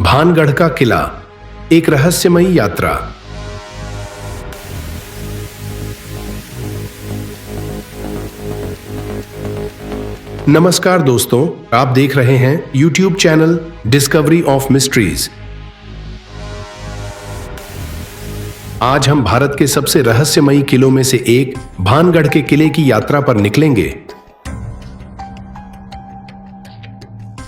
भानगढ़ का किला, एक रहस्यमयी यात्रा। नमस्कार दोस्तों, आप देख रहे हैं YouTube channel discovery of mysteries. आज हम भारत के सबसे रहस्यमयी किलों में से एक भानगढ़ के किले की यात्रा पर निकलेंगे।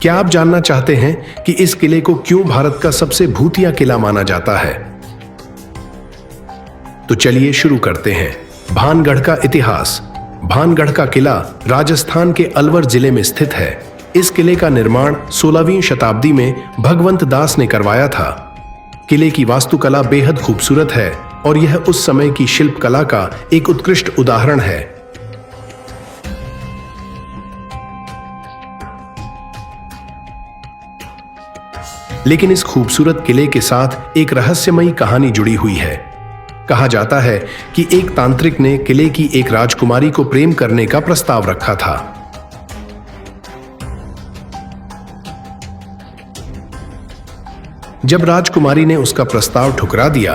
क्या आप जानना चाहते हैं कि इस किले को क्यों भारत का सबसे भूतिया किला माना जाता है? तो चलिए शुरू करते हैं। भानगढ़ का इतिहास। भानगढ़ का किला राजस्थान के अलवर जिले में स्थित है। इस किले का निर्माण 16वीं शताब्दी में भगवंत दास ने करवाया था। किले की वास्तुकला बेहद खूबसूरत है और यह उस समय की शिल्प कला का एक उत्कृष्ट उदाहरण है। लेकिन इस खूबसूरत किले के साथ एक रहस्यमयी कहानी जुड़ी हुई है। कहा जाता है कि एक तांत्रिक ने किले की एक राजकुमारी को प्रेम करने का प्रस्ताव रखा था। जब राजकुमारी ने उसका प्रस्ताव ठुकरा दिया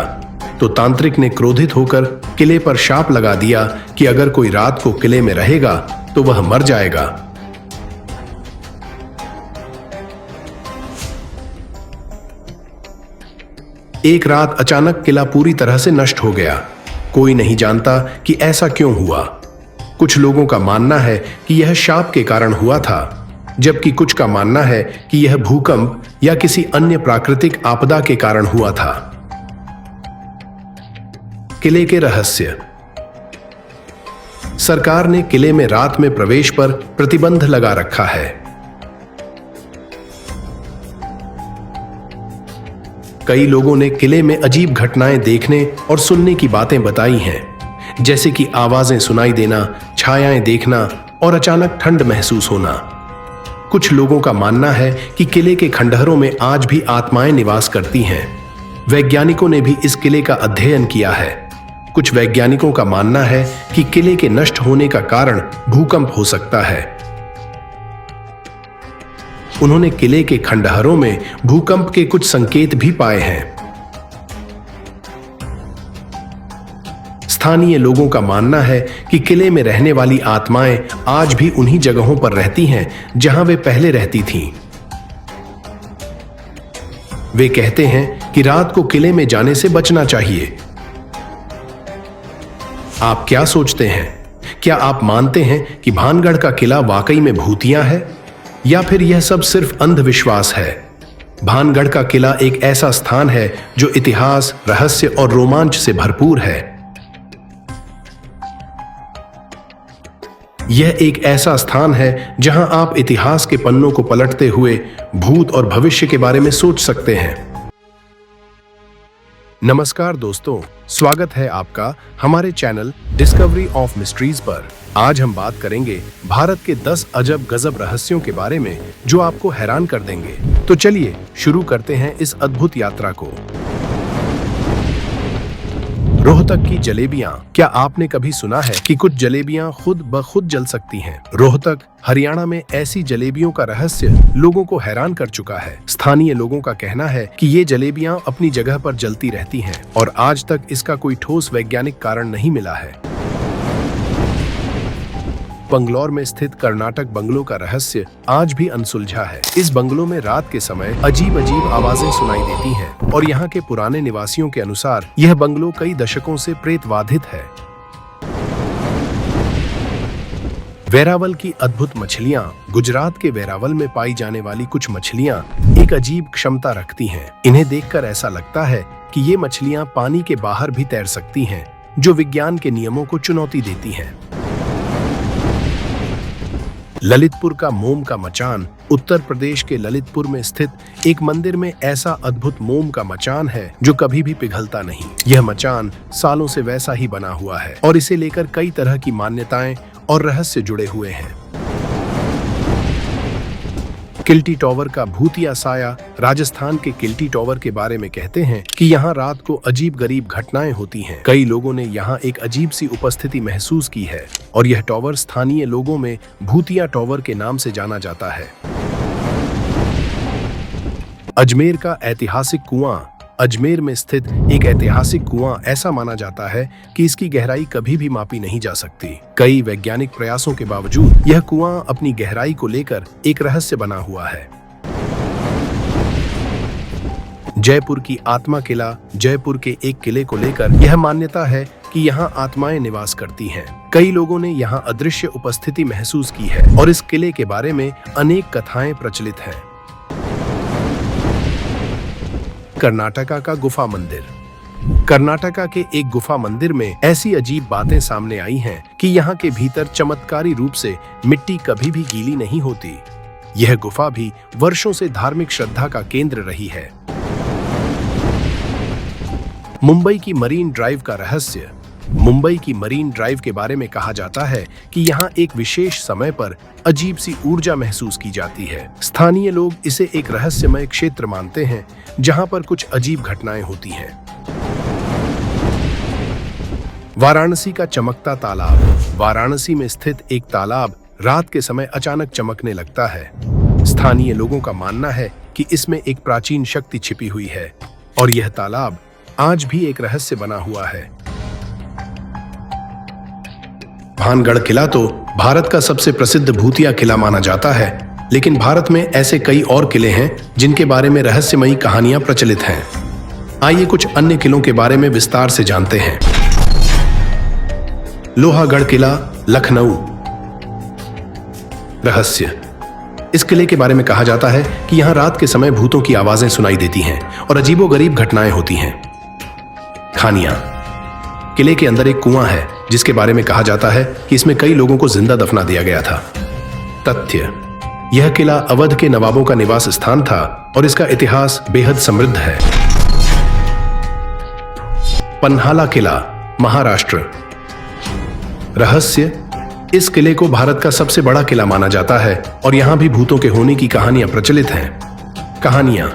तो तांत्रिक ने क्रोधित होकर किले पर शाप लगा दिया कि अगर कोई रात को किले में रहेगा तो वह मर जाएगा। एक रात अचानक किला पूरी तरह से नष्ट हो गया। कोई नहीं जानता कि ऐसा क्यों हुआ। कुछ लोगों का मानना है कि यह शाप के कारण हुआ था, जबकि कुछ का मानना है कि यह भूकंप या किसी अन्य प्राकृतिक आपदा के कारण हुआ था। किले के रहस्य। सरकार ने किले में रात में प्रवेश पर प्रतिबंध लगा रखा है। कई लोगों ने किले में अजीब घटनाएं देखने और सुनने की बातें बताई हैं, जैसे कि आवाजें सुनाई देना, छायाएं देखना और अचानक ठंड महसूस होना। कुछ लोगों का मानना है कि किले के खंडहरों में आज भी आत्माएं निवास करती हैं। वैज्ञानिकों ने भी इस किले का अध्ययन किया है। कुछ वैज्ञानिकों का मानना है कि किले के नष्ट होने का कारण भूकंप हो सकता है। उन्होंने किले के खंडहरों में भूकंप के कुछ संकेत भी पाए हैं। स्थानीय लोगों का मानना है कि किले में रहने वाली आत्माएं आज भी उन्हीं जगहों पर रहती हैं जहां वे पहले रहती थीं। वे कहते हैं कि रात को किले में जाने से बचना चाहिए। आप क्या सोचते हैं? क्या आप मानते हैं कि भानगढ़ का किला वाकई में भूतिया है, या फिर यह सब सिर्फ अंधविश्वास है? भानगढ़ का किला एक ऐसा स्थान है जो इतिहास, रहस्य और रोमांच से भरपूर है। यह एक ऐसा स्थान है जहां आप इतिहास के पन्नों को पलटते हुए भूत और भविष्य के बारे में सोच सकते हैं। नमस्कार दोस्तों, स्वागत है आपका हमारे चैनल डिस्कवरी ऑफ मिस्ट्रीज पर। आज हम बात करेंगे भारत के 10 अजब गजब रहस्यों के बारे में जो आपको हैरान कर देंगे। तो चलिए शुरू करते हैं इस अद्भुत यात्रा को। रोहतक की जलेबियां। क्या आपने कभी सुना है कि कुछ जलेबियां खुद ब खुद जल सकती हैं? रोहतक, हरियाणा में ऐसी जलेबियों का रहस्य लोगों को हैरान कर चुका है। स्थानीय लोगों का कहना है कि ये जलेबियां अपनी जगह पर जलती रहती हैं और आज तक इसका कोई ठोस वैज्ञानिक कारण नहीं मिला है। बंगलौर में स्थित कर्नाटक बंगलों का रहस्य आज भी अनसुलझा है। इस बंगलों में रात के समय अजीब अजीब आवाजें सुनाई देती हैं और यहाँ के पुराने निवासियों के अनुसार यह बंगलो कई दशकों से प्रेतबाधित है। वेरावल की अद्भुत मछलियाँ। गुजरात के वेरावल में पाई जाने वाली कुछ मछलियाँ एक अजीब क्षमता रखती हैं। इन्हें देखकर ऐसा लगता है कि ये मछलियाँ पानी के बाहर भी तैर सकती हैं, जो विज्ञान के नियमों को चुनौती देती हैं। ललितपुर का मोम का मचान। उत्तर प्रदेश के ललितपुर में स्थित एक मंदिर में ऐसा अद्भुत मोम का मचान है जो कभी भी पिघलता नहीं। यह मचान सालों से वैसा ही बना हुआ है और इसे लेकर कई तरह की मान्यताएं और रहस्य जुड़े हुए हैं। किल्टी टॉवर का भूतिया साया। राजस्थान के किल्टी टॉवर के बारे में कहते हैं कि यहाँ रात को अजीब गरीब घटनाएं होती हैं। कई लोगों ने यहाँ एक अजीब सी उपस्थिति महसूस की है और यह टॉवर स्थानीय लोगों में भूतिया टॉवर के नाम से जाना जाता है। अजमेर का ऐतिहासिक कुआं। अजमेर में स्थित एक ऐतिहासिक कुआं ऐसा माना जाता है कि इसकी गहराई कभी भी मापी नहीं जा सकती। कई वैज्ञानिक प्रयासों के बावजूद यह कुआं अपनी गहराई को लेकर एक रहस्य बना हुआ है। जयपुर की आत्मा किला। जयपुर के एक किले को लेकर यह मान्यता है कि यहाँ आत्माएं निवास करती हैं। कई लोगों ने यहाँ अदृश्य उपस्थिति महसूस की है और इस किले के बारे में अनेक कथाएं प्रचलित हैं। कर्नाटका का गुफा मंदिर। कर्नाटका के एक गुफा मंदिर में ऐसी अजीब बातें सामने आई हैं कि यहाँ के भीतर चमत्कारी रूप से मिट्टी कभी भी गीली नहीं होती। यह गुफा भी वर्षों से धार्मिक श्रद्धा का केंद्र रही है। मुंबई की मरीन ड्राइव का रहस्य। मुंबई की मरीन ड्राइव के बारे में कहा जाता है कि यहाँ एक विशेष समय पर अजीब सी ऊर्जा महसूस की जाती है। स्थानीय लोग इसे एक रहस्यमय क्षेत्र मानते हैं जहाँ पर कुछ अजीब घटनाएं होती हैं। वाराणसी का चमकता तालाब। वाराणसी में स्थित एक तालाब रात के समय अचानक चमकने लगता है। स्थानीय लोगों का मानना है कि इसमें एक प्राचीन शक्ति छिपी हुई है और यह तालाब आज भी एक रहस्य बना हुआ है। भानगढ़ किला तो भारत का सबसे प्रसिद्ध भूतिया किला माना जाता है, लेकिन भारत में ऐसे कई और किले हैं जिनके बारे में रहस्यमयी कहानियां प्रचलित हैं। आइए कुछ अन्य किलों के बारे में विस्तार से जानते हैं। लोहागढ़ किला, लखनऊ। रहस्य। इस किले के बारे में कहा जाता है कि यहाँ रात के समय भूतों की आवाजें सुनाई देती हैं और अजीबोगरीब घटनाएं होती हैं। खानियां। किले के अंदर एक कुआं है जिसके बारे में कहा जाता है कि इसमें कई लोगों को जिंदा दफना दिया गया था। तथ्य। यह किला अवध के नवाबों का निवास स्थान था और इसका इतिहास बेहद समृद्ध है। पन्हाला किला, महाराष्ट्र। रहस्य। इस किले को भारत का सबसे बड़ा किला माना जाता है और यहां भी भूतों के होने की कहानियां प्रचलित हैं। कहानियां।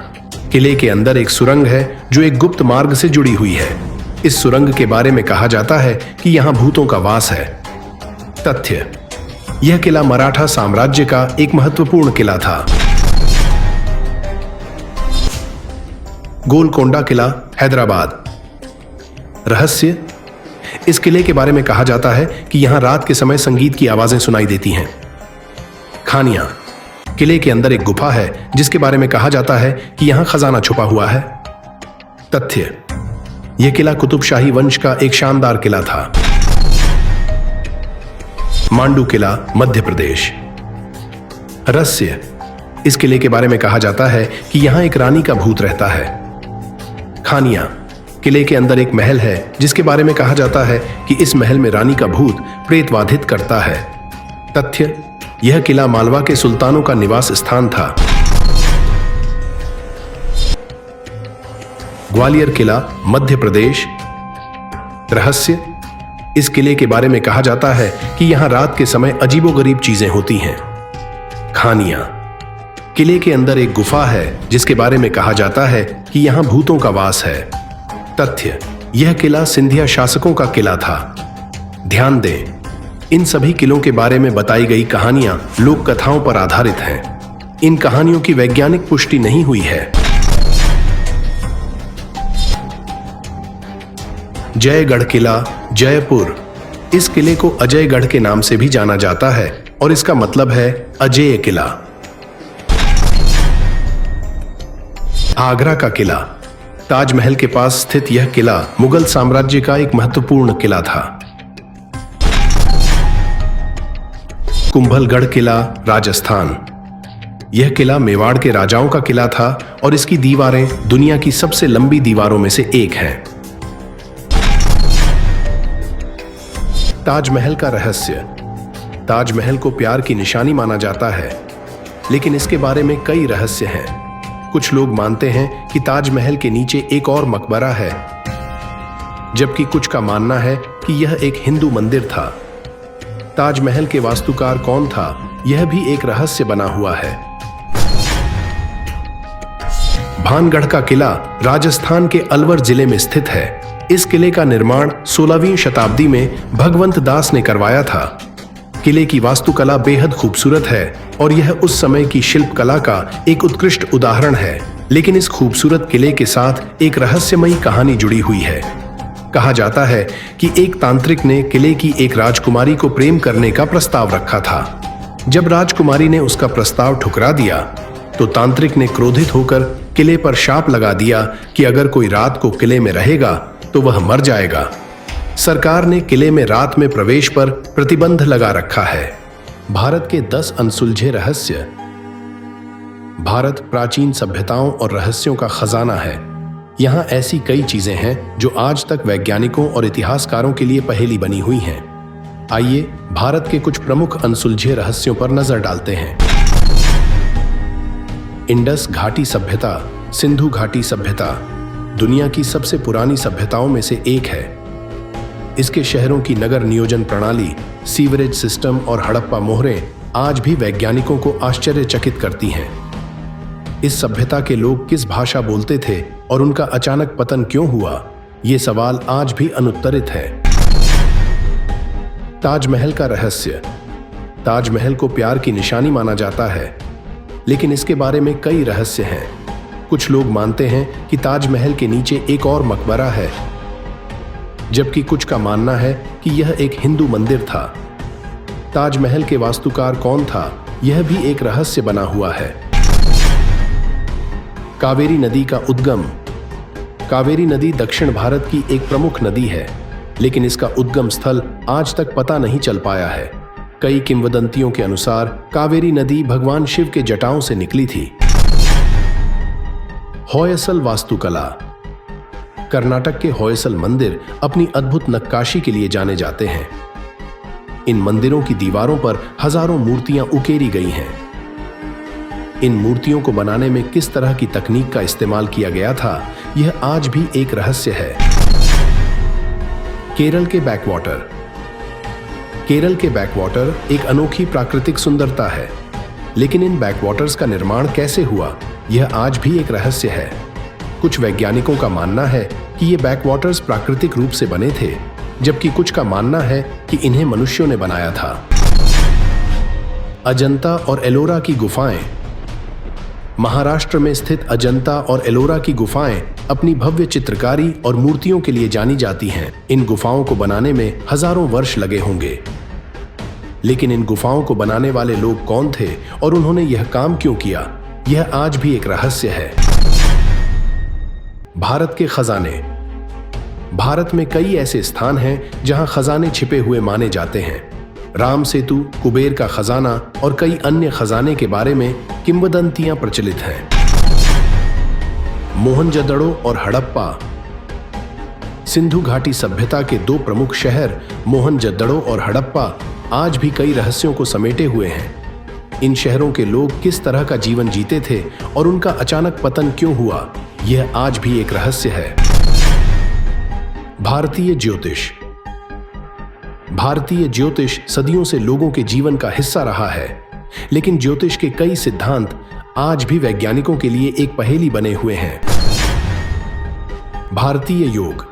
किले के अंदर एक सुरंग है जो एक गुप्त मार्ग से जुड़ी हुई है। इस सुरंग के बारे में कहा जाता है कि यहां भूतों का वास है। तथ्य। यह किला मराठा साम्राज्य का एक महत्वपूर्ण किला था। गोलकोंडा किला, हैदराबाद। रहस्य। इस किले के बारे में कहा जाता है कि यहां रात के समय संगीत की आवाजें सुनाई देती हैं। खानियां। किले के अंदर एक गुफा है जिसके बारे में कहा जाता है कि यहां खजाना छुपा हुआ है। तथ्य। यह किला कुतुबशाही वंश का एक शानदार किला था। मांडू किला, मध्य प्रदेश। रहस्य। इस किले के बारे में कहा जाता है कि यहां एक रानी का भूत रहता है। खानियां। किले के अंदर एक महल है जिसके बारे में कहा जाता है कि इस महल में रानी का भूत प्रेतवाधित करता है। तथ्य। यह किला मालवा के सुल्तानों का निवास स्थान था। ग्वालियर किला, मध्य प्रदेश। रहस्य। इस किले के बारे में कहा जाता है कि यहां रात के समय अजीबोगरीब चीजें होती हैं। खानियां। किले के अंदर एक गुफा है जिसके बारे में कहा जाता है कि यहां भूतों का वास है। तथ्य। यह किला सिंधिया शासकों का किला था। ध्यान दें, इन सभी किलों के बारे में बताई गई कहानियां लोक कथाओं पर आधारित हैं। इन कहानियों की वैज्ञानिक पुष्टि नहीं हुई है। जयगढ़ किला, जयपुर। इस किले को अजयगढ़ के नाम से भी जाना जाता है और इसका मतलब है अजेय किला। आगरा का किला। ताजमहल के पास स्थित यह किला मुगल साम्राज्य का एक महत्वपूर्ण किला था। कुंभलगढ़ किला, राजस्थान। यह किला मेवाड़ के राजाओं का किला था और इसकी दीवारें दुनिया की सबसे लंबी दीवारों में से एक हैं। ताजमहल का रहस्य। ताजमहल को प्यार की निशानी माना जाता है, लेकिन इसके बारे में कई रहस्य हैं। कुछ लोग मानते हैं कि ताजमहल के नीचे एक और मकबरा है, जबकि कुछ का मानना है कि यह एक हिंदू मंदिर था। ताजमहल के वास्तुकार कौन था, यह भी एक रहस्य बना हुआ है। भानगढ़ का किला राजस्थान के अलवर जिले में स्थित है। इस किले का निर्माण 16वीं शताब्दी में भगवंत दास ने करवाया था। किले की वास्तुकला बेहद खूबसूरत है और यह उस समय की शिल्प कला का एक उत्कृष्ट उदाहरण है। लेकिन इस खूबसूरत किले के साथ एक रहस्यमयी कहानी जुड़ी हुई है। कहा जाता है कि एक तांत्रिक ने किले की एक राजकुमारी को प्रेम करने का प्रस्ताव रखा था। जब राजकुमारी ने उसका प्रस्ताव ठुकरा दिया तो तांत्रिक ने क्रोधित होकर किले पर शाप लगा दिया कि अगर कोई रात को किले में रहेगा तो वह मर जाएगा। सरकार ने किले में रात में प्रवेश पर प्रतिबंध लगा रखा है। भारत के 10 अनसुलझे रहस्य। भारत प्राचीन सभ्यताओं और रहस्यों का खजाना है। यहाँ ऐसी कई चीजें हैं जो आज तक वैज्ञानिकों और इतिहासकारों के लिए पहेली बनी हुई हैं। आइए भारत के कुछ प्रमुख अनसुलझे रहस्यों पर नजर डालते हैं। इंडस घाटी सभ्यता। सिंधु घाटी सभ्यता दुनिया की सबसे पुरानी सभ्यताओं में से एक है। इसके शहरों की नगर नियोजन प्रणाली, सीवरेज सिस्टम और हड़प्पा मोहरें आज भी वैज्ञानिकों को आश्चर्यचकित करती हैं। इस सभ्यता के लोग किस भाषा बोलते थे और उनका अचानक पतन क्यों हुआ, ये सवाल आज भी अनुत्तरित है। ताजमहल का रहस्य। ताजमहल को प्यार की निशानी माना जाता है, लेकिन इसके बारे में कई रहस्य हैं। कुछ लोग मानते हैं कि ताजमहल के नीचे एक और मकबरा है, जबकि कुछ का मानना है कि यह एक हिंदू मंदिर था। ताजमहल के वास्तुकार कौन था, यह भी एक रहस्य बना हुआ है। कावेरी नदी का उद्गम। कावेरी नदी दक्षिण भारत की एक प्रमुख नदी है, लेकिन इसका उद्गम स्थल आज तक पता नहीं चल पाया है। कई किंवदंतियों के अनुसार कावेरी नदी भगवान शिव के जटाओं से निकली थी। होयसल वास्तुकला। कर्नाटक के होयसल मंदिर अपनी अद्भुत नक्काशी के लिए जाने जाते हैं। इन मंदिरों की दीवारों पर हजारों मूर्तियां उकेरी गई हैं। इन मूर्तियों को बनाने में किस तरह की तकनीक का इस्तेमाल किया गया था, यह आज भी एक रहस्य है। केरल के बैकवाटर। केरल के बैकवाटर एक अनोखी प्राकृतिक सुंदरता है, लेकिन इन बैकवाटर्स का निर्माण कैसे हुआ, यह आज भी एक रहस्य है। कुछ वैज्ञानिकों का मानना है कि ये बैकवाटर्स प्राकृतिक रूप से बने थे, जबकि कुछ का मानना है कि इन्हें मनुष्यों ने बनाया था। अजंता और एलोरा की गुफाएं। महाराष्ट्र में स्थित अजंता और एलोरा की गुफाएं अपनी भव्य चित्रकारी और मूर्तियों के लिए जानी जाती हैं। इन गुफाओं को बनाने में हजारों वर्ष लगे होंगे, लेकिन इन गुफाओं को बनाने वाले लोग कौन थे और उन्होंने यह काम क्यों किया, यह आज भी एक रहस्य है। भारत के खजाने। भारत में कई ऐसे स्थान हैं जहां खजाने छिपे हुए माने जाते हैं। राम सेतु, कुबेर का खजाना और कई अन्य खजाने के बारे में किंवदंतियां प्रचलित हैं। मोहनजोदड़ो और हड़प्पा। सिंधु घाटी सभ्यता के 2 प्रमुख शहर मोहनजोदड़ो और हड़प्पा आज भी कई रहस्यों को समेटे हुए हैं। इन शहरों के लोग किस तरह का जीवन जीते थे और उनका अचानक पतन क्यों हुआ, यह आज भी एक रहस्य है। भारतीय ज्योतिष। भारतीय ज्योतिष सदियों से लोगों के जीवन का हिस्सा रहा है, लेकिन ज्योतिष के कई सिद्धांत आज भी वैज्ञानिकों के लिए एक पहेली बने हुए हैं। भारतीय योग।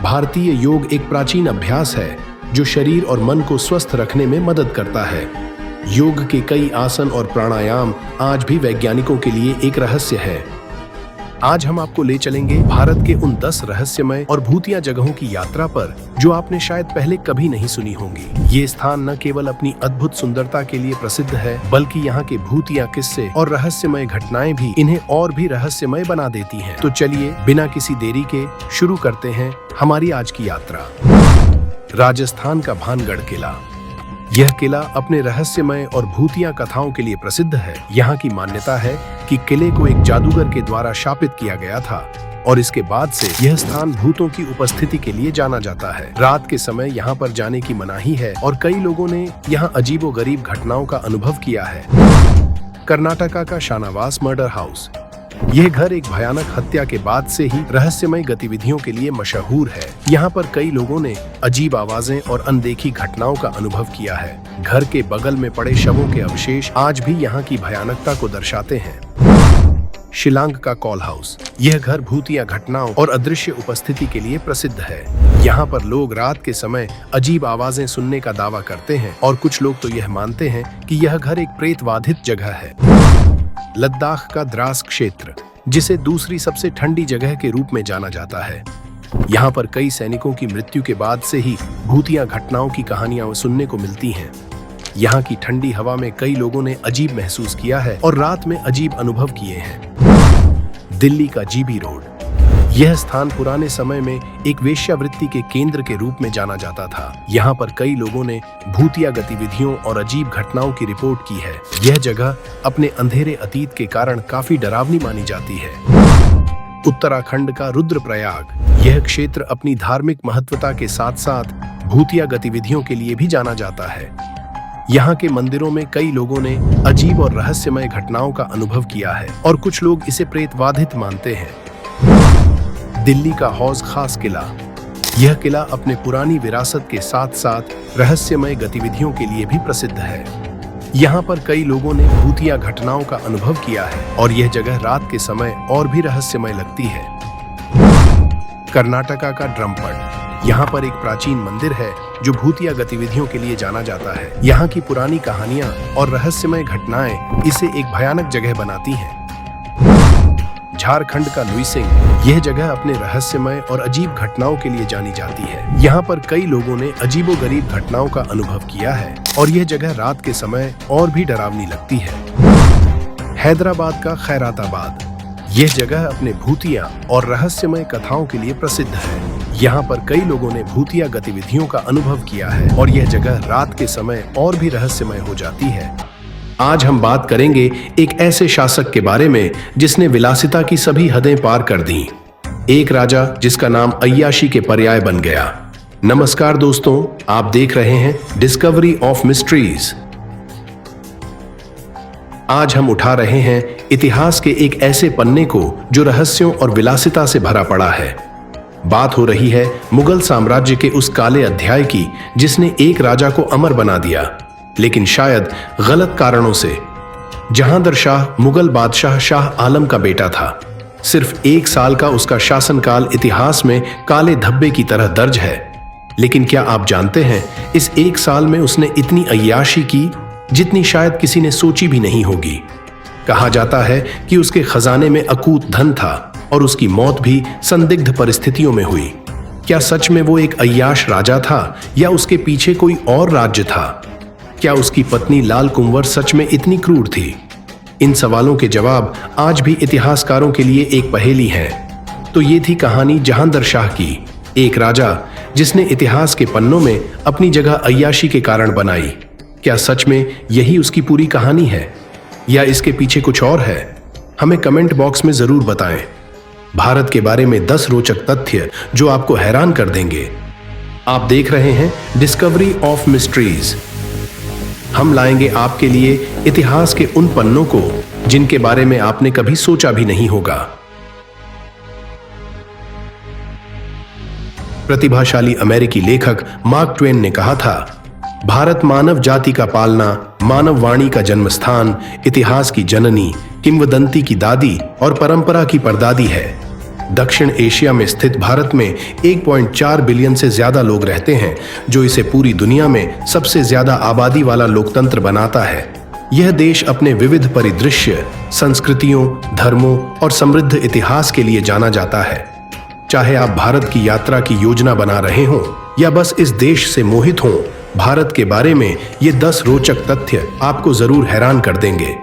भारतीय योग एक प्राचीन अभ्यास है जो शरीर और मन को स्वस्थ रखने में मदद करता है। योग के कई आसन और प्राणायाम आज भी वैज्ञानिकों के लिए एक रहस्य है। आज हम आपको ले चलेंगे भारत के उन 10 रहस्यमय और भूतिया जगहों की यात्रा पर जो आपने शायद पहले कभी नहीं सुनी होंगी। ये स्थान न केवल अपनी अद्भुत सुंदरता के लिए प्रसिद्ध है, बल्कि यहाँ के भूतिया किस्से और रहस्यमय घटनाएं भी इन्हें और भी रहस्यमय बना देती हैं। तो चलिए बिना किसी देरी के शुरू करते हैं हमारी आज की यात्रा। राजस्थान का भानगढ़ किला। यह किला अपने रहस्यमय और भूतिया कथाओं के लिए प्रसिद्ध है। यहाँ की मान्यता है कि किले को एक जादूगर के द्वारा शापित किया गया था और इसके बाद से यह स्थान भूतों की उपस्थिति के लिए जाना जाता है। रात के समय यहाँ पर जाने की मनाही है और कई लोगों ने यहाँ अजीबोगरीब घटनाओं का अनुभव किया है। कर्नाटका का शानावास मर्डर हाउस। यह घर एक भयानक हत्या के बाद से ही रहस्यमय गतिविधियों के लिए मशहूर है। यहाँ पर कई लोगों ने अजीब आवाजें और अनदेखी घटनाओं का अनुभव किया है। घर के बगल में पड़े शवों के अवशेष आज भी यहाँ की भयानकता को दर्शाते हैं। शिलांग का कॉल हाउस। यह घर भूतिया घटनाओं और अदृश्य उपस्थिति के लिए प्रसिद्ध है। यहाँ पर लोग रात के समय अजीब आवाजें सुनने का दावा करते हैं और कुछ लोग तो यह मानते हैं कि यह घर एक प्रेतवाधित जगह है। लद्दाख का द्रास क्षेत्र, जिसे दूसरी सबसे ठंडी जगह के रूप में जाना जाता है। यहाँ पर कई सैनिकों की मृत्यु के बाद से ही भूतिया घटनाओं की कहानियां सुनने को मिलती हैं। यहाँ की ठंडी हवा में कई लोगों ने अजीब महसूस किया है और रात में अजीब अनुभव किए हैं। दिल्ली का जीबी रोड, यह स्थान पुराने समय में एक वेश्यावृत्ति के केंद्र के रूप में जाना जाता था। यहाँ पर कई लोगों ने भूतिया गतिविधियों और अजीब घटनाओं की रिपोर्ट की है। यह जगह अपने अंधेरे अतीत के कारण काफी डरावनी मानी जाती है। उत्तराखंड का रुद्रप्रयाग, यह क्षेत्र अपनी धार्मिक महत्वता के साथ साथ भूतिया गतिविधियों के लिए भी जाना जाता है। यहाँ के मंदिरों में कई लोगों ने अजीब और रहस्यमय घटनाओं का अनुभव किया है और कुछ लोग इसे प्रेतबाधित मानते हैं। दिल्ली का हौज खास किला, यह किला अपने पुरानी विरासत के साथ साथ रहस्यमय गतिविधियों के लिए भी प्रसिद्ध है। यहाँ पर कई लोगों ने भूतिया घटनाओं का अनुभव किया है और यह जगह रात के समय और भी रहस्यमय लगती है। कर्नाटका का ड्रमपट, यहाँ पर एक प्राचीन मंदिर है जो भूतिया गतिविधियों के लिए जाना जाता है। यहाँ की पुरानी कहानियां और रहस्यमय घटनाएं इसे एक भयानक जगह बनाती हैं। झारखंड का लुइसिंग, यह जगह अपने रहस्यमय और अजीब घटनाओं के लिए जानी जाती है। यहाँ पर कई लोगों ने अजीबोगरीब घटनाओं का अनुभव किया है और यह जगह रात के समय और भी डरावनी लगती है। हैदराबाद का खैराताबाद, यह जगह अपने भूतिया और रहस्यमय कथाओं के लिए प्रसिद्ध है। यहाँ पर कई लोगों ने भूतिया गतिविधियों का अनुभव किया है और यह जगह रात के समय और भी रहस्यमय हो जाती है। आज हम बात करेंगे एक ऐसे शासक के बारे में जिसने विलासिता की सभी हदें पार कर दी। एक राजा जिसका नाम अय्याशी के पर्याय बन गया। नमस्कार दोस्तों, आप देख रहे हैं डिस्कवरी ऑफ मिस्ट्रीज। आज हम उठा रहे हैं इतिहास के एक ऐसे पन्ने को जो रहस्यों और विलासिता से भरा पड़ा है। बात हो रही है मुगल साम्राज्य के उस काले अध्याय की जिसने एक राजा को अमर बना दिया, लेकिन शायद गलत कारणों से। जहांगीर शाह मुगल बादशाह शाह आलम का बेटा था। सिर्फ 1 साल का उसका शासनकाल इतिहास में काले धब्बे की तरह दर्ज है। लेकिन क्या आप जानते हैं, इस 1 साल में उसने इतनी अय्याशी की जितनी शायद किसी ने सोची भी नहीं होगी। कहा जाता है कि उसके खजाने में अकूत धन था और उसकी मौत भी संदिग्ध परिस्थितियों में हुई। क्या सच में वो एक अय्याश राजा था या उसके पीछे कोई और राज्य था? क्या उसकी पत्नी लाल कुंवर सच में इतनी क्रूर थी? इन सवालों के जवाब आज भी इतिहासकारों के लिए एक पहेली है। तो ये थी कहानी जहांगीर शाह की, एक राजा जिसने इतिहास के पन्नों में अपनी जगह अय्याशी के कारण बनाई। क्या सच में यही उसकी पूरी कहानी है या इसके पीछे कुछ और है? हमें कमेंट बॉक्स में जरूर बताएं। भारत के बारे में 10 रोचक तथ्य जो आपको हैरान कर देंगे। आप देख रहे हैं डिस्कवरी ऑफ मिस्ट्रीज। हम लाएंगे आपके लिए इतिहास के उन पन्नों को जिनके बारे में आपने कभी सोचा भी नहीं होगा। प्रतिभाशाली अमेरिकी लेखक मार्क ट्वेन ने कहा था, भारत मानव जाति का पालना, मानव वाणी का जन्म स्थान, इतिहास की जननी, किंवदंती की दादी और परंपरा की परदादी है। दक्षिण एशिया में स्थित भारत में 1.4 बिलियन से ज्यादा लोग रहते हैं, जो इसे पूरी दुनिया में सबसे ज्यादा आबादी वाला लोकतंत्र बनाता है। यह देश अपने विविध परिदृश्य, संस्कृतियों, धर्मों और समृद्ध इतिहास के लिए जाना जाता है। चाहे आप भारत की यात्रा की योजना बना रहे हों या बस इस देश से मोहित हों, भारत के बारे में ये 10 रोचक तथ्य आपको जरूर हैरान कर देंगे।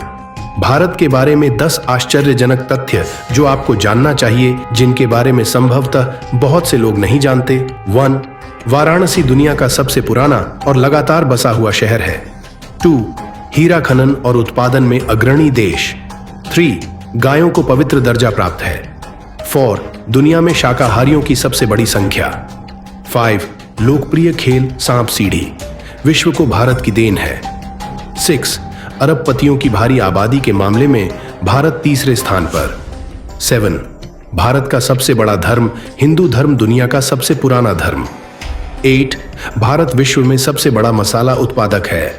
भारत के बारे में 10 आश्चर्यजनक तथ्य जो आपको जानना चाहिए, जिनके बारे में संभवतः बहुत से लोग नहीं जानते। 1. वाराणसी दुनिया का सबसे पुराना और लगातार बसा हुआ शहर है। 2. हीरा खनन और उत्पादन में अग्रणी देश। 3. गायों को पवित्र दर्जा प्राप्त है। 4. दुनिया में शाकाहारियों की सबसे बड़ी संख्या। 5. लोकप्रिय खेल सांप सीढ़ी विश्व को भारत की देन है। 6. अरबपतियों की भारी आबादी के मामले में भारत तीसरे स्थान पर। 7. भारत का सबसे बड़ा धर्म हिंदू धर्म, दुनिया का सबसे पुराना धर्म। 8. भारत विश्व में सबसे बड़ा मसाला उत्पादक है।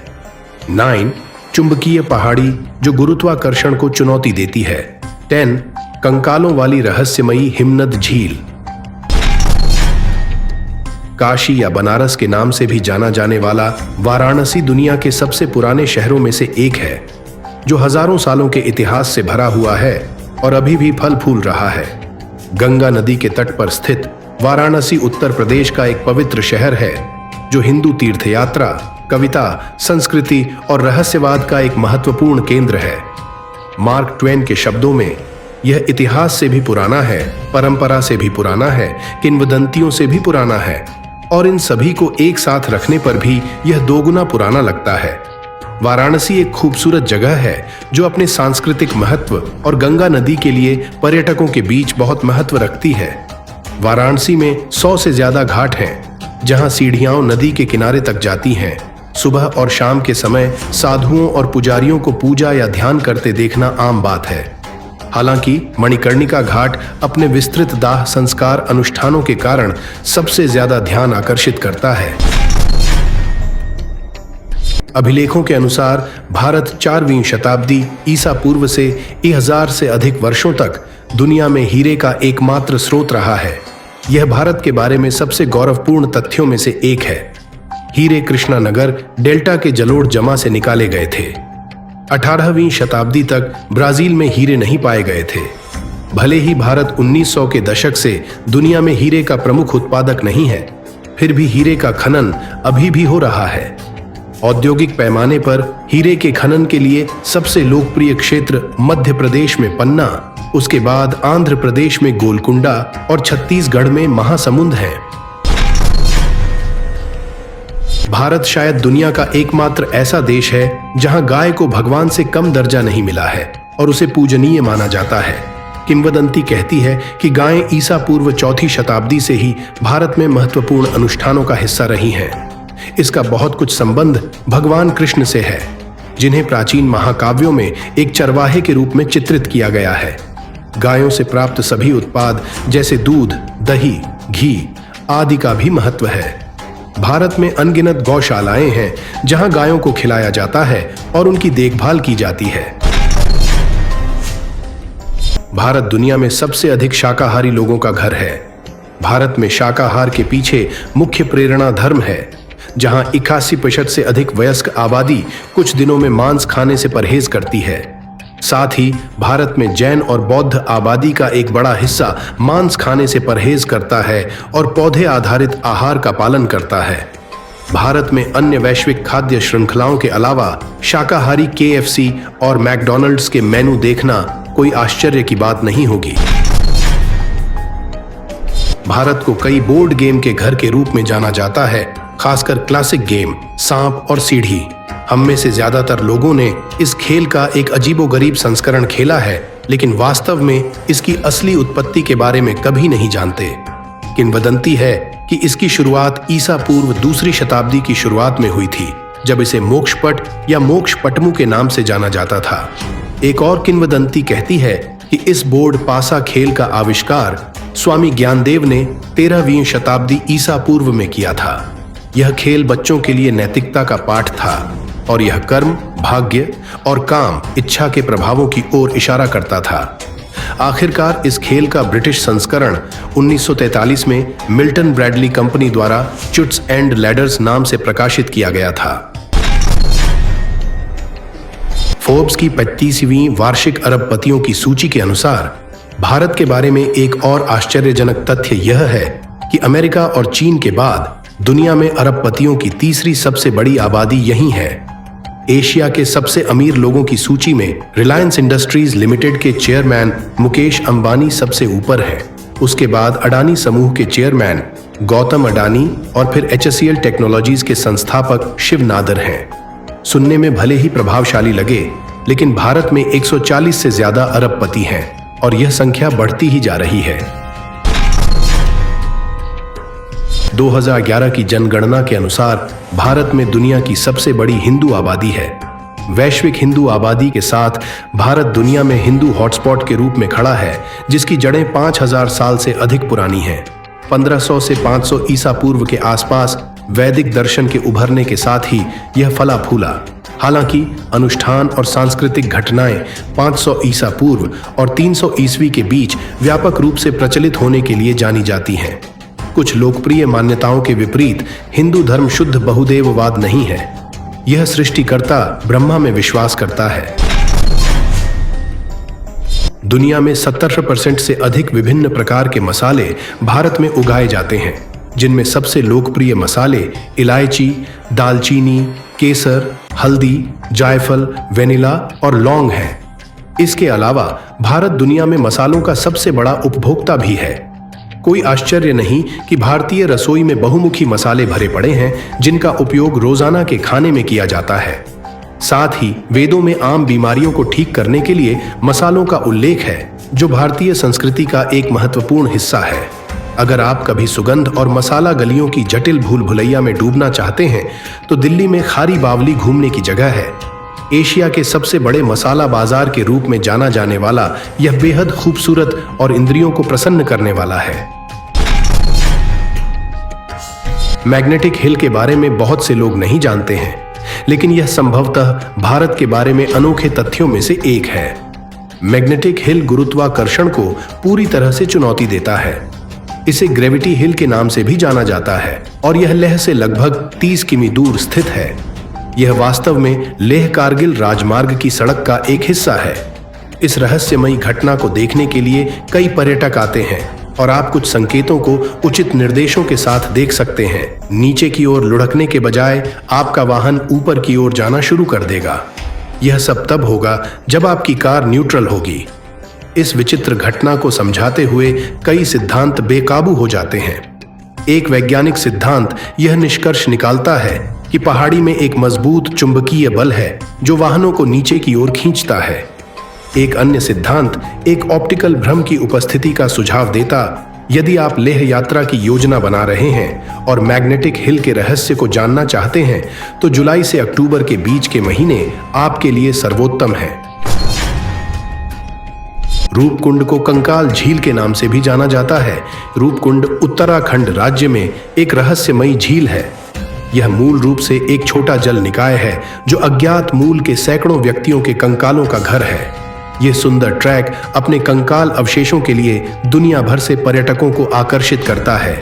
9. चुंबकीय पहाड़ी जो गुरुत्वाकर्षण को चुनौती देती है। 10. कंकालों वाली रहस्यमयी हिमनद झील। काशी या बनारस के नाम से भी जाना जाने वाला वाराणसी दुनिया के सबसे पुराने शहरों में से एक है, जो हजारों सालों के इतिहास से भरा हुआ है और अभी भी फल फूल रहा है। गंगा नदी के तट पर स्थित वाराणसी उत्तर प्रदेश का एक पवित्र शहर है, जो हिंदू तीर्थयात्रा, कविता, संस्कृति और रहस्यवाद का एक महत्वपूर्ण केंद्र है। मार्क ट्वेन के शब्दों में, यह इतिहास से भी पुराना है, परंपरा से भी पुराना है, किंवदंतियों से भी पुराना है, और इन सभी को एक साथ रखने पर भी यह दोगुना पुराना लगता है। वाराणसी एक खूबसूरत जगह है जो अपने सांस्कृतिक महत्व और गंगा नदी के लिए पर्यटकों के बीच बहुत महत्व रखती है। वाराणसी में 100 से ज्यादा घाट हैं, जहां सीढ़ियां नदी के किनारे तक जाती हैं। सुबह और शाम के समय साधुओं और पुजारियों को पूजा या ध्यान करते देखना आम बात है। हालांकि मणिकर्णिका घाट अपने विस्तृत दाह संस्कार अनुष्ठानों के कारण सबसे ज्यादा ध्यान आकर्षित करता है। अभिलेखों के अनुसार भारत 4वीं शताब्दी ईसा पूर्व से 1000 से अधिक वर्षों तक दुनिया में हीरे का एकमात्र स्रोत रहा है। यह भारत के बारे में सबसे गौरवपूर्ण तथ्यों में से एक है। हीरे कृष्णानगर डेल्टा के जलोढ़ जमा से निकाले गए थे। 18वीं शताब्दी तक ब्राजील में हीरे नहीं पाए गए थे। भले ही भारत 1900 के दशक से दुनिया में हीरे का प्रमुख उत्पादक नहीं है, फिर भी हीरे का खनन अभी भी हो रहा है। औद्योगिक पैमाने पर हीरे के खनन के लिए सबसे लोकप्रिय क्षेत्र मध्य प्रदेश में पन्ना, उसके बाद आंध्र प्रदेश में गोलकुंडा और छत्तीसगढ़ में महासमुंद है। भारत शायद दुनिया का एकमात्र ऐसा देश है जहां गाय को भगवान से कम दर्जा नहीं मिला है और उसे पूजनीय माना जाता है। किंवदंती कहती है कि गायें ईसा पूर्व 4वीं शताब्दी से ही भारत में महत्वपूर्ण अनुष्ठानों का हिस्सा रही हैं। इसका बहुत कुछ संबंध भगवान कृष्ण से है, जिन्हें प्राचीन महाकाव्यों में एक चरवाहे के रूप में चित्रित किया गया है। गायों से प्राप्त सभी उत्पाद जैसे दूध, दही, घी आदि का भी महत्व है। भारत में अनगिनत गौशालाएं हैं जहां गायों को खिलाया जाता है और उनकी देखभाल की जाती है। भारत दुनिया में सबसे अधिक शाकाहारी लोगों का घर है। भारत में शाकाहार के पीछे मुख्य प्रेरणा धर्म है, जहां 81% से अधिक वयस्क आबादी कुछ दिनों में मांस खाने से परहेज करती है। साथ ही भारत में जैन और बौद्ध आबादी का एक बड़ा हिस्सा मांस खाने से परहेज करता है और पौधे आधारित आहार का पालन करता है। भारत में अन्य वैश्विक खाद्य श्रृंखलाओं के अलावा शाकाहारी KFC और मैकडॉनल्ड्स के मेनू देखना कोई आश्चर्य की बात नहीं होगी। भारत को कई बोर्ड गेम के घर के रूप में जाना जाता है, खासकर क्लासिक गेम सांप और सीढ़ी। हम में से ज्यादातर लोगों ने इस खेल का एक अजीबोगरीब संस्करण खेला है, लेकिन वास्तव में इसकी असली उत्पत्ति के बारे में कभी नहीं जानते। किंवदंती है कि इसकी शुरुआत ईसा पूर्व 2री शताब्दी की शुरुआत में हुई थी, जब इसे मोक्षपट या मोक्षपटमु के नाम से जाना जाता था। एक और किंवदंती कहती है कि इस बोर्ड पासा खेल का आविष्कार स्वामी ज्ञानदेव ने 13वीं शताब्दी ईसा पूर्व में किया था। यह खेल बच्चों के लिए नैतिकता का पाठ था और यह कर्म, भाग्य और काम इच्छा के प्रभावों की ओर इशारा करता था। आखिरकार इस खेल का ब्रिटिश संस्करण 1943 में मिल्टन ब्रैडली कंपनी द्वारा चुट्स एंड लैडर्स नाम से प्रकाशित किया गया था। फोर्ब्स की 35वीं वार्षिक अरबपतियों की सूची के अनुसार भारत के बारे में एक और आश्चर्यजनक तथ्य यह है कि अमेरिका और चीन के बाद दुनिया में अरबपतियों की 3री सबसे बड़ी आबादी यही है। एशिया के सबसे अमीर लोगों की सूची में रिलायंस इंडस्ट्रीज लिमिटेड के चेयरमैन मुकेश अंबानी सबसे ऊपर है। उसके बाद अडानी समूह के चेयरमैन गौतम अडानी और फिर HCL टेक्नोलॉजीज के संस्थापक शिव नादर हैं। सुनने में भले ही प्रभावशाली लगे, लेकिन भारत में 140 से ज्यादा अरबपति हैं और यह संख्या बढ़ती ही जा रही है। 2011 की जनगणना के अनुसार भारत में दुनिया की सबसे बड़ी हिंदू आबादी है। वैश्विक हिंदू आबादी के साथ भारत दुनिया में हिंदू हॉटस्पॉट के रूप में खड़ा है, जिसकी जड़ें 5000 साल से अधिक पुरानी हैं। 1500 से 500 ईसा पूर्व के आसपास वैदिक दर्शन के उभरने के साथ ही यह फला फूला। हालांकि अनुष्ठान और सांस्कृतिक घटनाएं 500 ईसा पूर्व और 300 ईस्वी के बीच व्यापक रूप से प्रचलित होने के लिए जानी जाती हैं। कुछ लोकप्रिय मान्यताओं के विपरीत हिंदू धर्म शुद्ध बहुदेववाद नहीं है। यह सृष्टिकर्ता ब्रह्मा में विश्वास करता है। दुनिया में 70% से अधिक विभिन्न प्रकार के मसाले भारत में उगाए जाते हैं, जिनमें सबसे लोकप्रिय मसाले इलायची, दालचीनी, केसर, हल्दी, जायफल, वेनिला और लौंग हैं। इसके अलावा भारत दुनिया में मसालों का सबसे बड़ा उपभोक्ता भी है। कोई आश्चर्य नहीं कि भारतीय रसोई में बहुमुखी मसाले भरे पड़े हैं, जिनका उपयोग रोजाना के खाने में किया जाता है। साथ ही वेदों में आम बीमारियों को ठीक करने के लिए मसालों का उल्लेख है, जो भारतीय संस्कृति का एक महत्वपूर्ण हिस्सा है। अगर आप कभी सुगंध और मसाला गलियों की जटिल भूल भुलैया में डूबना चाहते हैं, तो दिल्ली में खारी बावली घूमने की जगह है। एशिया के सबसे बड़े मसाला बाजार के रूप में जाना जाने वाला यह बेहद खूबसूरत और इंद्रियों को प्रसन्न करने वाला है। मैग्नेटिक हिल के बारे में बहुत से लोग नहीं जानते हैं, लेकिन यह संभवतः भारत के बारे में अनोखे तथ्यों में से एक है। मैग्नेटिक हिल गुरुत्वाकर्षण को पूरी तरह से चुनौती देता है। इसे ग्रेविटी हिल के नाम से भी जाना जाता है और यह लेह से लगभग 30 किमी दूर स्थित है। यह वास्तव में लेह कारगिल राजमार्ग की सड़क का एक हिस्सा है। इस रहस्यमयी घटना को देखने के लिए कई पर्यटक आते हैं और आप कुछ संकेतों को उचित निर्देशों के साथ देख सकते हैं। नीचे की ओर लुढ़कने के बजाय आपका वाहन ऊपर की ओर जाना शुरू कर देगा। यह सब तब होगा जब आपकी कार न्यूट्रल होगी। इस विचित्र घटना को समझाते हुए कई सिद्धांत बेकाबू हो जाते हैं। एक वैज्ञानिक सिद्धांत यह निष्कर्ष निकालता है कि पहाड़ी में एक मजबूत चुंबकीय बल है जो वाहनों को नीचे की ओर खींचता है। एक अन्य सिद्धांत एक ऑप्टिकल भ्रम की उपस्थिति का सुझाव देता। यदि आप लेह यात्रा की योजना बना रहे हैं और मैग्नेटिक हिल के रहस्य को जानना चाहते हैं, तो जुलाई से अक्टूबर के बीच के महीने आपके लिए सर्वोत्तम है। रूपकुंड को कंकाल झील के नाम से भी जाना जाता है। रूपकुंड उत्तराखंड राज्य में एक रहस्यमयी झील है। यह मूल रूप से एक छोटा जल निकाय है जो अज्ञात मूल के सैकड़ों व्यक्तियों के कंकालों का घर है। यह सुंदर ट्रैक अपने कंकाल अवशेषों के लिए दुनिया भर से पर्यटकों को आकर्षित करता है।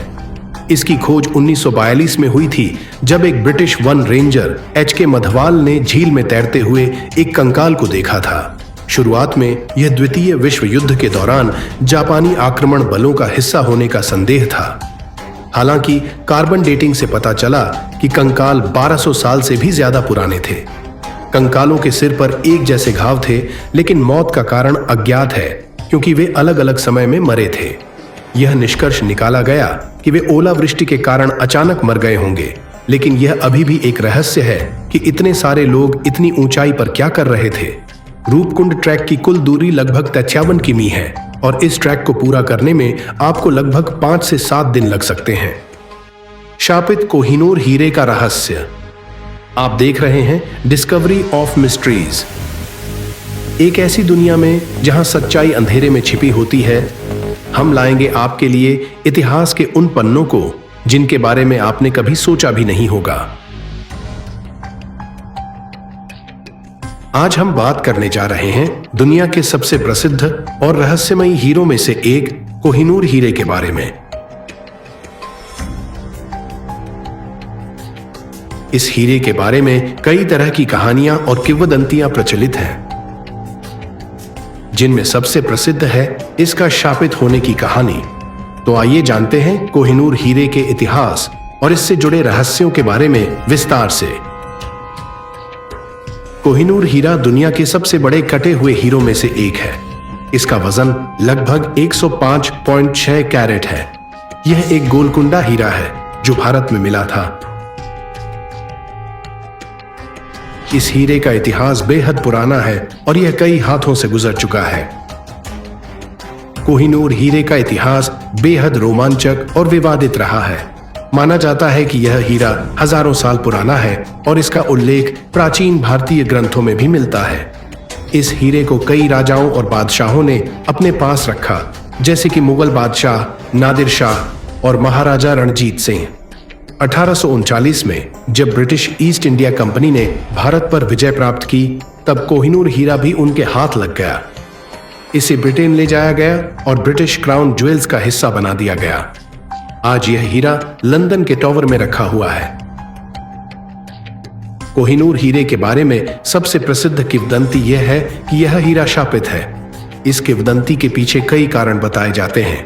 इसकी खोज 1942 में हुई थी, जब एक British one ranger HK Madhwal ने झील में तैरते हुए एक कंकाल को देखा था। शुरुआत में यह द्वितीय विश्व युद्ध के दौरान जापानी आक्रमण बलों का हिस्सा होने का संदेह था। हालांकि कार्बन डेटिंग से पता चला कि कंकाल 1200 साल से भी ज्यादा पुराने थे। कंकालों के सिर पर एक जैसे घाव थे, लेकिन मौत का कारण अज्ञात है क्योंकि वे अलग अलग समय में मरे थे। यह निष्कर्ष निकाला गया कि वे ओलावृष्टि के कारण अचानक मर गए होंगे, लेकिन यह अभी भी एक रहस्य है कि इतने सारे लोग इतनी ऊंचाई पर क्या कर रहे थे। रूपकुंड ट्रैक की कुल दूरी लगभग 53 किमी है और इस ट्रैक को पूरा करने में आपको लगभग 5 से 7 दिन लग सकते हैं। शापित कोहिनूर हीरे का रहस्य। आप देख रहे हैं डिस्कवरी ऑफ मिस्ट्रीज। एक ऐसी दुनिया में जहां सच्चाई अंधेरे में छिपी होती है, हम लाएंगे आपके लिए इतिहास के उन पन्नों को जिनके बारे में आपने कभी सोचा भी नहीं होगा। आज हम बात करने जा रहे हैं दुनिया के सबसे प्रसिद्ध और रहस्यमयी हीरों में से एक कोहिनूर हीरे के बारे में। इस हीरे के बारे में कई तरह की कहानियां और किंवदंतियां प्रचलित हैं, जिनमें सबसे प्रसिद्ध है इसका शापित होने की कहानी। तो आइए जानते हैं कोहिनूर हीरे के इतिहास और इससे जुड़े रहस्यों के बारे में विस्तार से। कोहिनूर हीरा दुनिया के सबसे बड़े कटे हुए हीरों में से एक है। इसका वजन लगभग 105.6 कैरेट है। यह एक गोलकुंडा हीरा है जो भारत में मिला था। इस हीरे का इतिहास बेहद पुराना है और यह कई हाथों से गुजर चुका है। कोहिनूर हीरे का इतिहास बेहद रोमांचक और विवादित रहा है। माना जाता है कि यह हीरा हजारों साल पुराना है और इसका उल्लेख प्राचीन भारतीय ग्रंथों में भी मिलता है। इस हीरे को कई राजाओं और बादशाहों ने अपने पास रखा, जैसे कि मुगल बादशाह नादिर शाह और महाराजा रणजीत सिंह। 1839 में जब ब्रिटिश ईस्ट इंडिया कंपनी ने भारत पर विजय प्राप्त की, तब कोहिनूर हीरा भी उनके हाथ लग गया। इसे ब्रिटेन ले जाया गया और ब्रिटिश क्राउन ज्वेल्स का हिस्सा बना दिया गया। आज यह हीरा लंदन के टॉवर में रखा हुआ है। कोहिनूर हीरे के बारे में सबसे प्रसिद्ध किंवदंती यह है कि यह हीरा शापित है। इस किंवदंती के पीछे कई कारण बताए जाते हैं।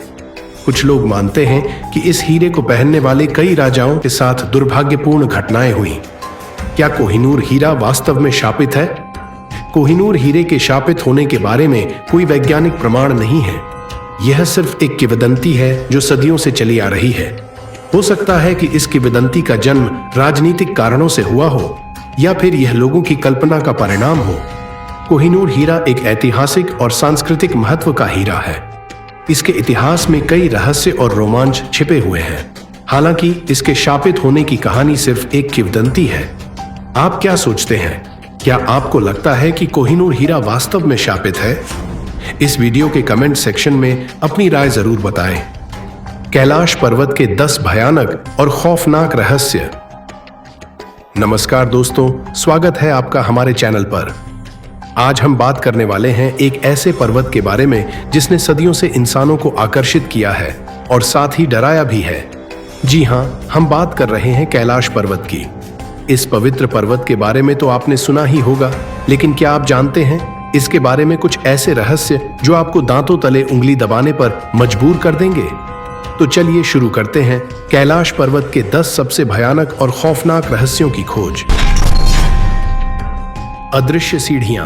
कुछ लोग मानते हैं कि इस हीरे को पहनने वाले कई राजाओं के साथ दुर्भाग्यपूर्ण घटनाएं हुई। क्या कोहिनूर हीरा वास्तव में शापित है? कोहिनूर हीरे के शापित होने के बारे में कोई वैज्ञानिक प्रमाण नहीं है। यह सिर्फ एक किंवदंती है जो सदियों से चली आ रही है। हो सकता है कि इस किंवदंती का जन्म राजनीतिक कारणों से हुआ हो या फिर यह लोगों की कल्पना का परिणाम हो। कोहिनूर हीरा एक ऐतिहासिक और सांस्कृतिक महत्व का हीरा है। इसके इतिहास में कई रहस्य और रोमांच छिपे हुए हैं। हालांकि इसके शापित होने की कहानी सिर्फ एक किंवदंती है। आप क्या सोचते हैं? क्या आपको लगता है कि कोहिनूर हीरा वास्तव में शापित है? इस वीडियो के कमेंट सेक्शन में अपनी राय जरूर बताएं। कैलाश पर्वत के 10 भयानक और खौफनाक रहस्य। नमस्कार दोस्तों, स्वागत है आपका हमारे चैनल पर। आज हम बात करने वाले हैं एक ऐसे पर्वत के बारे में जिसने सदियों से इंसानों को आकर्षित किया है और साथ ही डराया भी है। जी हां, हम बात कर रहे हैं कैलाश पर्वत की। इस पवित्र पर्वत के बारे में तो आपने सुना ही होगा, लेकिन क्या आप जानते हैं इसके बारे में कुछ ऐसे रहस्य जो आपको दांतों तले उंगली दबाने पर मजबूर कर देंगे? तो चलिए शुरू करते हैं कैलाश पर्वत के 10 सबसे भयानक और खौफनाक रहस्यों की खोज। अदृश्य सीढ़ियां।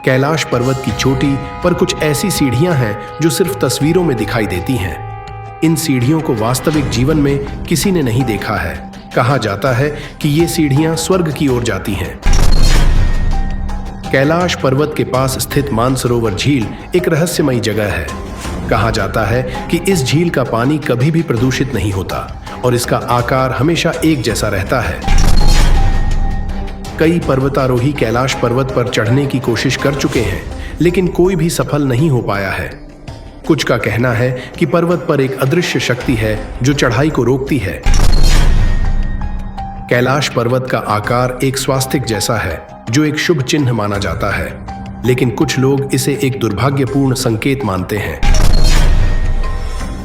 कैलाश पर्वत की चोटी पर कुछ ऐसी सीढ़ियां हैं जो सिर्फ तस्वीरों में दिखाई देती हैं। इन सीढ़ियों को वास्तविक जीवन में किसी ने नहीं देखा है। कहा जाता है कि ये सीढ़ियां स्वर्ग की ओर जाती हैं। कैलाश पर्वत के पास स्थित मानसरोवर झील एक रहस्यमयी जगह है। कहा जाता है कि इस झील का पानी कभी भी प्रदूषित नहीं होता और इसका आकार हमेशा एक जैसा रहता है। कई पर्वतारोही कैलाश पर्वत पर चढ़ने की कोशिश कर चुके हैं, लेकिन कोई भी सफल नहीं हो पाया है। कुछ का कहना है कि पर्वत पर एक अदृश्य शक्ति है जो चढ़ाई को रोकती है। कैलाश पर्वत का आकार एक स्वास्तिक जैसा है जो एक शुभ चिन्ह माना जाता है, लेकिन कुछ लोग इसे एक दुर्भाग्यपूर्ण संकेत मानते हैं।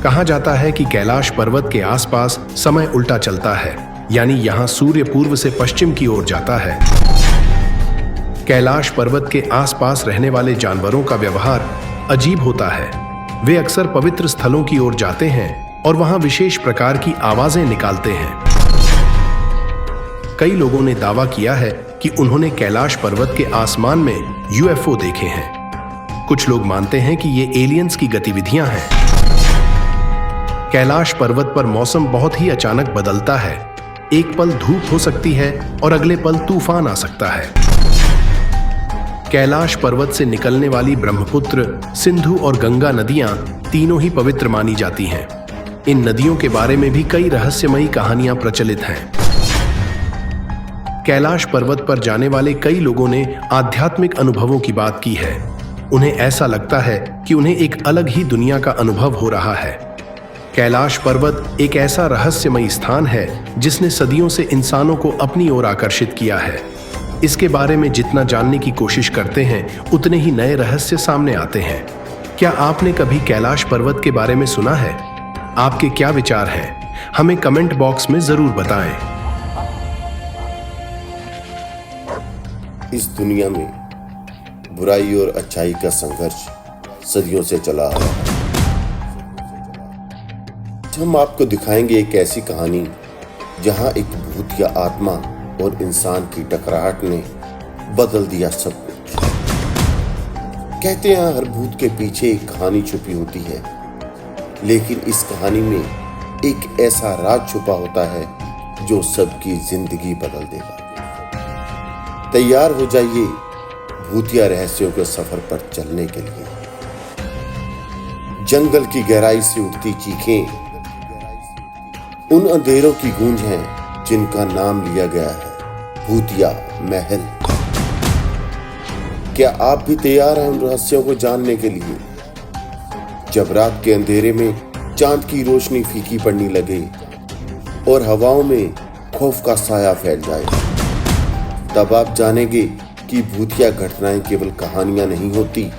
कहा जाता है कि कैलाश पर्वत के आसपास समय उल्टा चलता है, यानी यहां सूर्य पूर्व से पश्चिम की ओर जाता है। कैलाश पर्वत के आसपास रहने वाले जानवरों का व्यवहार अजीब होता है। वे अक्सर पवित्र स्थलों की ओर जाते हैं और वहां विशेष प्रकार की आवाजें निकालते हैं। कई लोगों ने दावा किया है कि उन्होंने कैलाश पर्वत के आसमान में यूएफओ देखे हैं। कुछ लोग मानते हैं कि ये एलियंस की गतिविधियां हैं। कैलाश पर्वत पर मौसम बहुत ही अचानक बदलता है। एक पल धूप हो सकती है और अगले पल तूफान आ सकता है। कैलाश पर्वत से निकलने वाली ब्रह्मपुत्र, सिंधु और गंगा नदियां तीनों ही पवित्र मानी जाती हैं। इन नदियों के बारे में भी कई रहस्यमयी कहानियां प्रचलित हैं। कैलाश पर्वत पर जाने वाले कई लोगों ने आध्यात्मिक अनुभवों की बात की है। उन्हें ऐसा लगता है कि उन्हें एक अलग ही दुनिया का अनुभव हो रहा है। कैलाश पर्वत एक ऐसा रहस्यमयी स्थान है जिसने सदियों से इंसानों को अपनी ओर आकर्षित किया है। इसके बारे में जितना जानने की कोशिश करते हैं, उतने ही नए रहस्य सामने आते हैं। क्या आपने कभी कैलाश पर्वत के बारे में सुना है? आपके क्या विचार हैं? हमें कमेंट बॉक्स में जरूर बताएं। इस दुनिया में बुराई और अच्छाई का संघर्ष सदियों से चला आ रहा है। हम आपको दिखाएंगे एक ऐसी कहानी जहां एक भूत या आत्मा और इंसान की टकराहट ने बदल दिया सब कुछ। कहते हैं हर भूत के पीछे एक कहानी छुपी होती है, लेकिन इस कहानी में एक ऐसा राज छुपा होता है जो सबकी जिंदगी बदल देगा। तैयार हो जाइए भूतिया रहस्यों के सफर पर चलने के लिए। जंगल की गहराई से उठती चीखें उन अंधेरों की गूंज है जिनका नाम लिया गया है भूतिया महल। क्या आप भी तैयार हैं उन रहस्यों को जानने के लिए? जब रात के अंधेरे में चांद की रोशनी फीकी पड़ने लगे और हवाओं में खौफ का साया फैल जाए, तब आप जानेंगे कि भूतिया घटनाएं केवल कहानियां नहीं होती।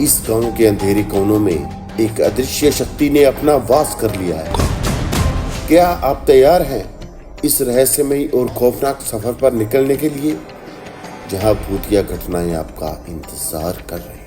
इस गांव के अंधेरे कोनों में एक अदृश्य शक्ति ने अपना वास कर लिया है। क्या आप तैयार हैं इस रहस्यमयी और खौफनाक सफर पर निकलने के लिए, जहां भूतिया घटनाएं आपका इंतजार कर रही हैं?